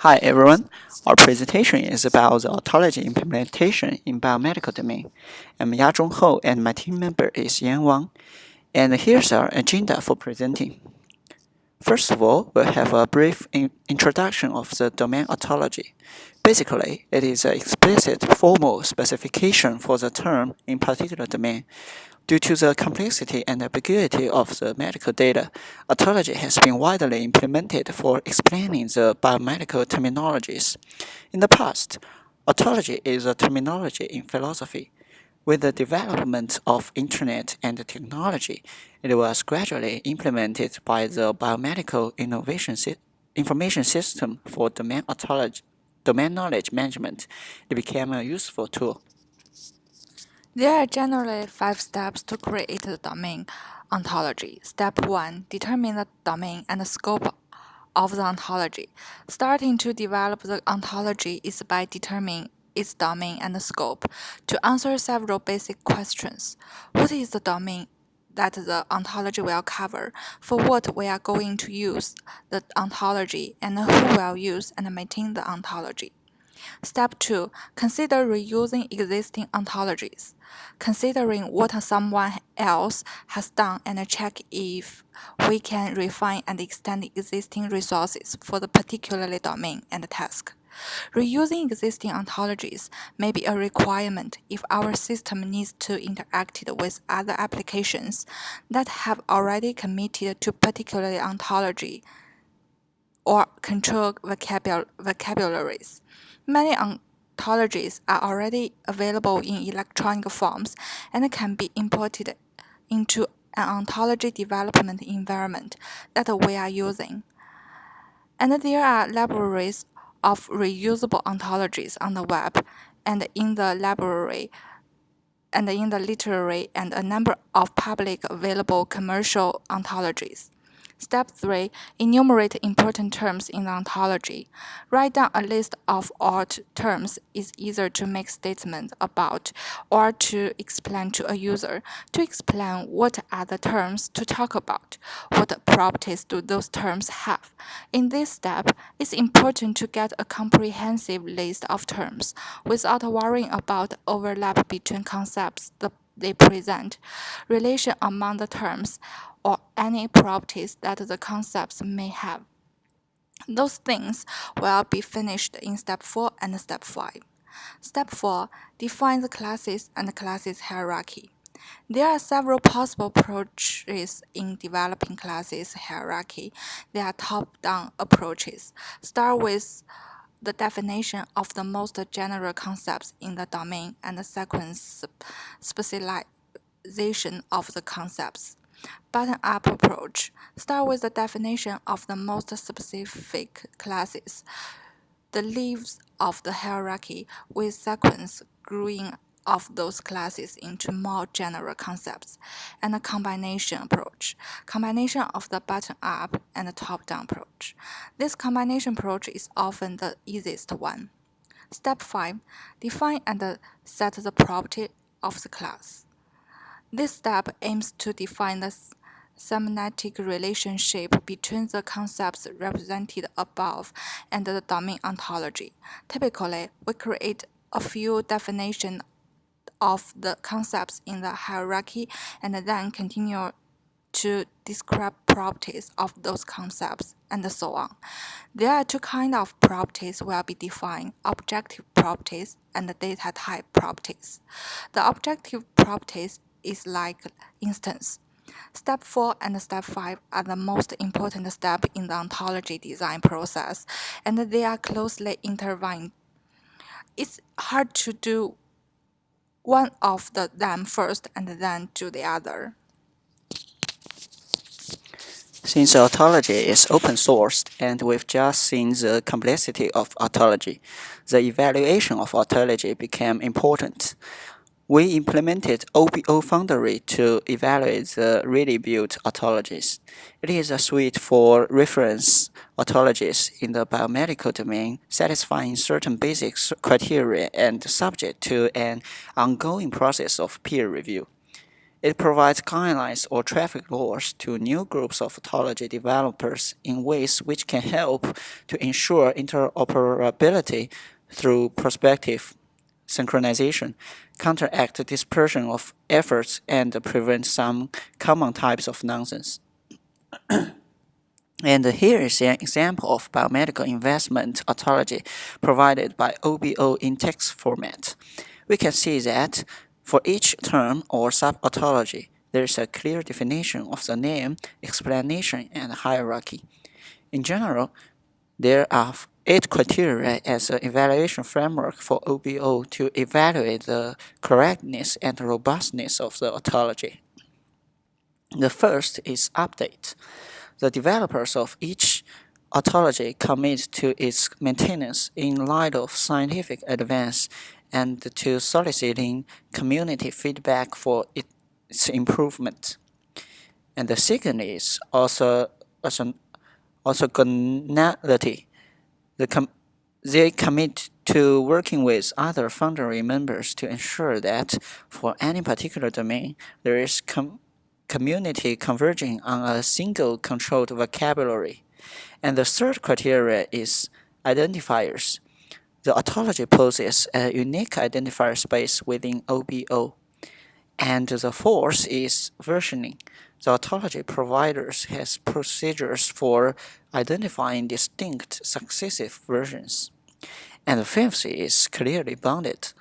Hi everyone, our presentation is about the ontology implementation in biomedical domain. I'm Yazhong Hou and my team member is Yan Wang. And here's our agenda for presenting. First of all, we'll have a brief introduction of the domain ontology. Basically, it is an explicit formal specification for the term in particular domain. Due to the complexity and ambiguity of the medical data, ontology has been widely implemented for explaining the biomedical terminologies. In the past, ontology is a terminology in philosophy. With the development of internet and technology, it was gradually implemented by the biomedical information system for domain knowledge management. It became a useful tool. There are generally 5 steps to create the domain ontology. Step 1. Determine the domain and the scope of the ontology. Starting to develop the ontology is by determining its domain and the scope. To answer several basic questions. What is the domain that the ontology will cover? For what we are going to use the ontology, and who will use and maintain the ontology? Step 2. Consider reusing existing ontologies. Considering what someone else has done and check if we can refine and extend existing resources for the particular domain and task. Reusing existing ontologies may be a requirement if our system needs to interact with other applications that have already committed to particular ontology or control vocabularies. Many ontologies are already available in electronic forms and can be imported into an ontology development environment that we are using. And there are libraries of reusable ontologies on the web and in the library and in the literary and a number of public available commercial ontologies. Step 3. Enumerate important terms in the ontology. Write down a list of all terms is either to make statements about or to explain to a user. To explain what are the terms to talk about, what properties do those terms have. In this step, it's important to get a comprehensive list of terms without worrying about overlap between concepts they present, relation among the terms, or any properties that the concepts may have. Those things will be finished in Step 4 and Step 5. Step 4. Define the classes and classes hierarchy. There are several possible approaches in developing classes hierarchy. There are top-down approaches. Start with the definition of the most general concepts in the domain and the sequence specialization of the concepts. Bottom-up approach. Start with the definition of the most specific classes, the leaves of the hierarchy with sequence growing of those classes into more general concepts, and a combination approach, combination of the bottom-up and the top-down approach. This combination approach is often the easiest one. Step 5. Define and set the property of the class. This step aims to define the semantic relationship between the concepts represented above and the domain ontology. Typically, we create a few definitions of the concepts in the hierarchy and then continue to describe properties of those concepts, and so on. There are 2 kinds of properties will be defined, objective properties and data type properties. The objective properties is like instance. Step 4 and Step 5 are the most important steps in the ontology design process, and they are closely intertwined. It's hard to do one of them first and then do the other. Since ontology is open sourced and we've just seen the complexity of ontology, the evaluation of ontology became important. We implemented OBO Foundry to evaluate the ready built ontologies. It is a suite for reference ontologies in the biomedical domain, satisfying certain basic criteria and subject to an ongoing process of peer review. It provides guidelines or traffic laws to new groups of ontology developers in ways which can help to ensure interoperability through prospective synchronization, counteract dispersion of efforts, and prevent some common types of nonsense. And here is an example of biomedical investment ontology provided by OBO in text format. We can see that for each term or sub-ontology, there is a clear definition of the name, explanation, and hierarchy. In general, there are 8 criteria as an evaluation framework for OBO to evaluate the correctness and robustness of the ontology. The first is update. The developers of each ontology commit to its maintenance in light of scientific advance and to soliciting community feedback for its improvement. And the second is orthogonality. They commit to working with other foundry members to ensure that for any particular domain, there is community converging on a single controlled vocabulary. And the third criteria is identifiers. The ontology poses a unique identifier space within OBO. And the fourth is versioning. The ontology providers has procedures for identifying distinct successive versions. And the fifth is clearly bounded.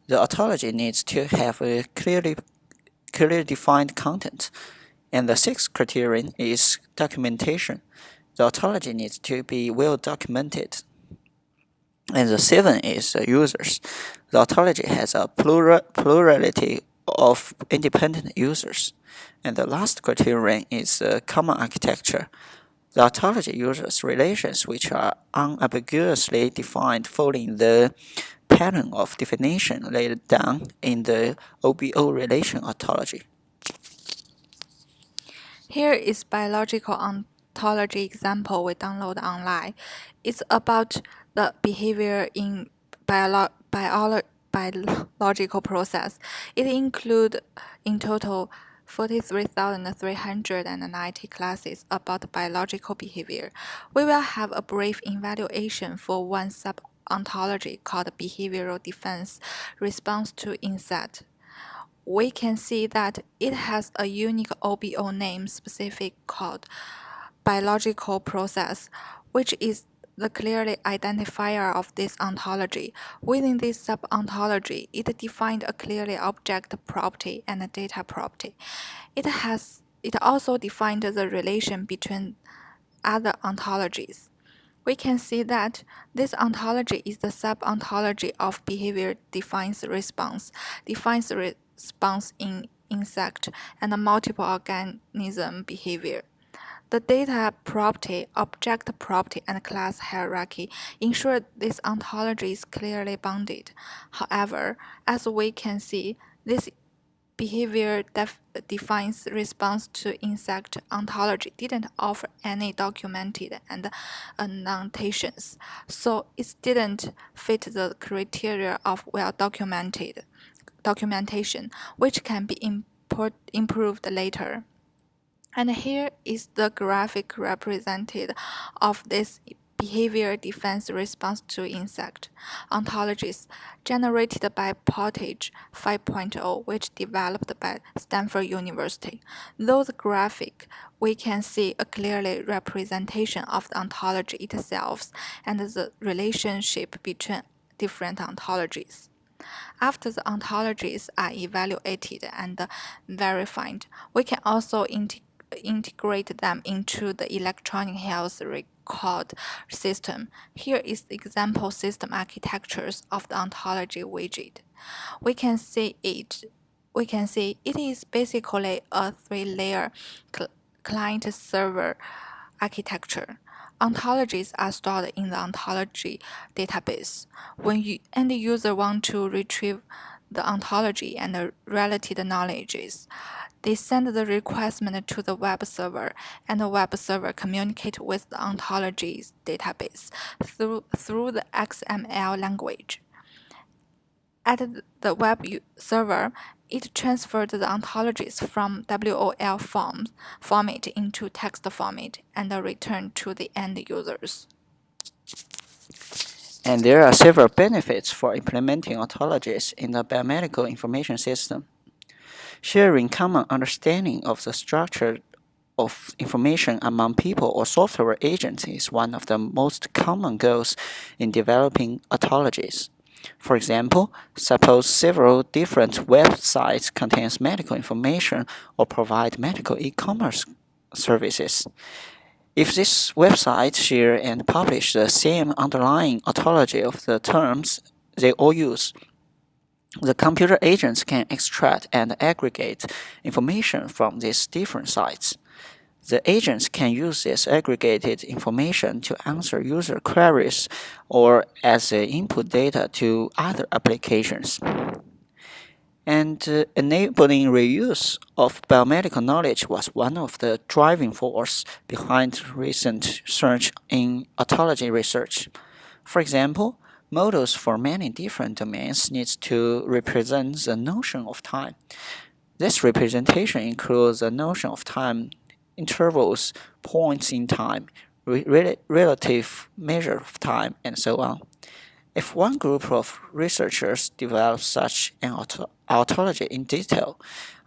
The ontology needs to have a clearly defined content. And the sixth criterion is documentation. The ontology needs to be well documented. And the seventh is users. The ontology has a plurality of independent users. And the last criterion is common architecture. The ontology uses relations which are unambiguously defined following the pattern of definition laid down in the OBO relation ontology. Here is biological ontology example we download online. It's about the behavior in biological process. It includes in total 43,390 classes about biological behavior. We will have a brief evaluation for one sub-ontology called behavioral defense response to insect. We can see that it has a unique OBO name specific called biological process, which is the clearly identifier of this ontology. Within this sub-ontology, it defined a clearly object property and a data property. It also defined the relation between other ontologies. We can see that this ontology is the sub-ontology of behavior defines response in insect and multiple organism behavior. The data property, object property, and class hierarchy ensure this ontology is clearly bounded. However, as we can see, this behavior defines response to insect ontology didn't offer any documented and annotations, so it didn't fit the criteria of well-documented documentation, which can be improved later. And here is the graphic represented of this behavior defense response to insect ontologies generated by Pottage 5.0, which developed by Stanford University. Those graphic, we can see a clearly representation of the ontology itself and the relationship between different ontologies. After the ontologies are evaluated and verified, we can also integrate them into the electronic health record system. Here is the example system architectures of the ontology widget. We can see it is basically a 3-layer client-server architecture. Ontologies are stored in the ontology database. When the end user want to retrieve the ontology and the related knowledges, they send the request to the web server, and the web server communicate with the ontology database through the XML language. At the web server, It transferred the ontologies from WOL format into text format and returned to the end users. And there are several benefits for implementing ontologies in the biomedical information system. Sharing common understanding of the structure of information among people or software agents is one of the most common goals in developing ontologies. For example, suppose several different websites contains medical information or provide medical e-commerce services. If these websites share and publish the same underlying ontology of the terms they all use, the computer agents can extract and aggregate information from these different sites. The agents can use this aggregated information to answer user queries or as input data to other applications. And enabling reuse of biomedical knowledge was one of the driving forces behind recent surge in ontology research. For example, models for many different domains need to represent the notion of time. This representation includes the notion of time intervals, points in time, relative measure of time, and so on. If one group of researchers develops such an ontology in detail,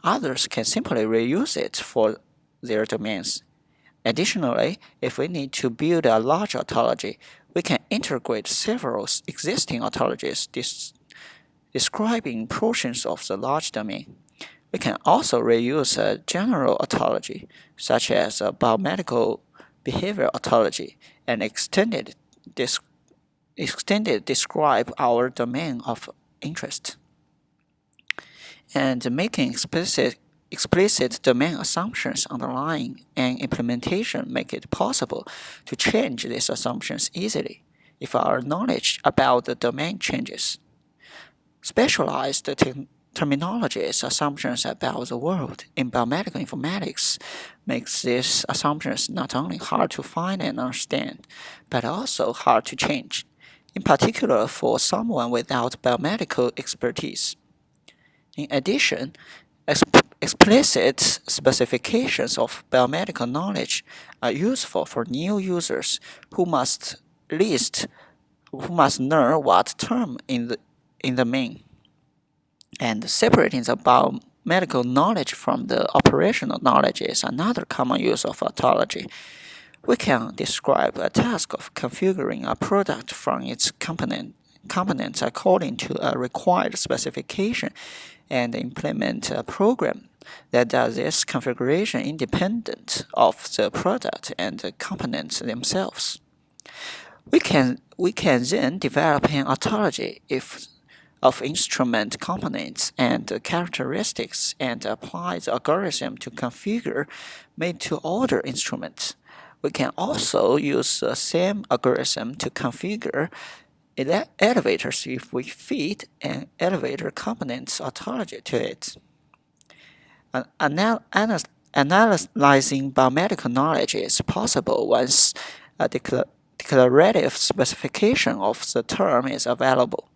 others can simply reuse it for their domains. Additionally, if we need to build a large ontology, we can integrate several existing ontologies describing portions of the large domain. We can also reuse a general ontology, such as a biomedical behavior ontology, and extended describe our domain of interest. And making explicit domain assumptions underlying an implementation make it possible to change these assumptions easily if our knowledge about the domain changes. Specialized terminologies, assumptions about the world in biomedical informatics makes these assumptions not only hard to find and understand, but also hard to change, in particular for someone without biomedical expertise. In addition, explicit specifications of biomedical knowledge are useful for new users who must learn what term in the main. And separating the biomedical knowledge from the operational knowledge is another common use of ontology. We can describe a task of configuring a product from its components according to a required specification and implement a program that does this configuration independent of the product and the components themselves. We can then develop an ontology of instrument components and characteristics and apply the algorithm to configure made-to-order instruments. We can also use the same algorithm to configure elevators if we feed an elevator components ontology to it. Analyzing biomedical knowledge is possible once a declarative specification of the term is available.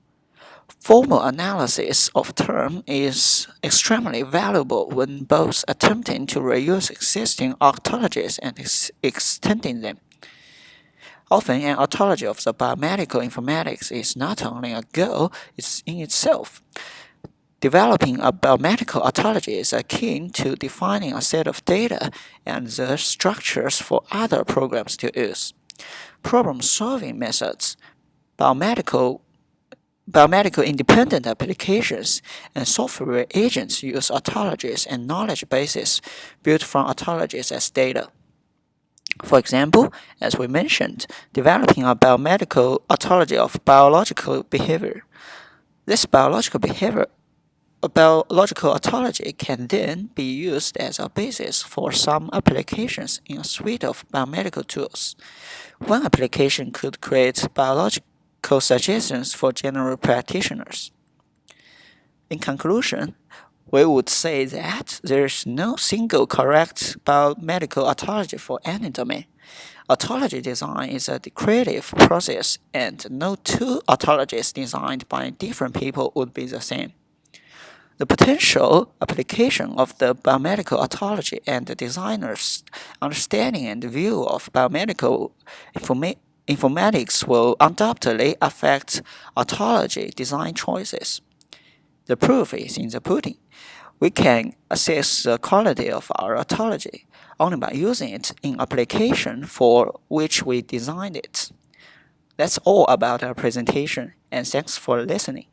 Formal analysis of term is extremely valuable when both attempting to reuse existing ontologies and extending them. Often, an ontology of the biomedical informatics is not only a goal in itself. Developing a biomedical ontology is akin to defining a set of data and the structures for other programs to use. Problem-solving methods, biomedical independent applications, and software agents use ontologies and knowledge bases built from ontologies as data. For example, as we mentioned, developing a biomedical ontology of biological behavior. This biological ontology can then be used as a basis for some applications in a suite of biomedical tools. One application could create biological suggestions for general practitioners. In conclusion, we would say that there is no single correct biomedical ontology for any domain. Ontology design is a creative process, and no two ontologies designed by different people would be the same. The potential application of the biomedical ontology and the designer's understanding and view of biomedical informatics will undoubtedly affect ontology design choices. The proof is in the pudding. We can assess the quality of our ontology only by using it in application for which we designed it. That's all about our presentation, and thanks for listening.